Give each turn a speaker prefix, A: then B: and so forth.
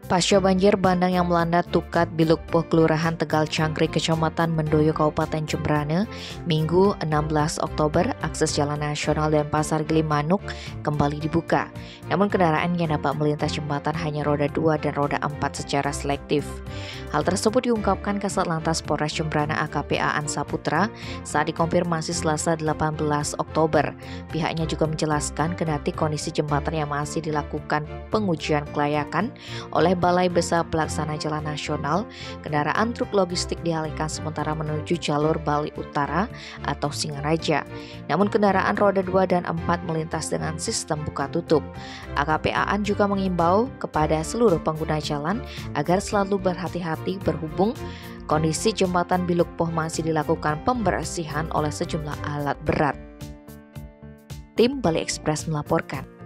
A: Pasca banjir bandang yang melanda Tukat Bilukpuh Kelurahan Tegal Cangkrik Kecamatan Mendoyo Kabupaten Jembrane Minggu 16 Oktober, akses jalan nasional dan pasar Gilimanuk kembali dibuka. Namun kendaraan yang dapat melintas jembatan hanya roda 2 dan roda 4 secara selektif. Hal tersebut diungkapkan Kasat Lantas Polres Jembrane AKP Aan Saputra saat dikonfirmasi Selasa 18 Oktober. Pihaknya juga menjelaskan kendati kondisi jembatan yang masih dilakukan pengujian kelayakan oleh Balai Besar Pelaksana Jalan Nasional, kendaraan truk logistik dialihkan sementara menuju jalur Bali Utara atau Singaraja. Namun kendaraan roda 2 dan 4 melintas dengan sistem buka tutup. AKP Aan juga mengimbau kepada seluruh pengguna jalan agar selalu berhati-hati berhubung kondisi jembatan Bilukpuh masih dilakukan pembersihan oleh sejumlah alat berat. Tim Bali Express melaporkan.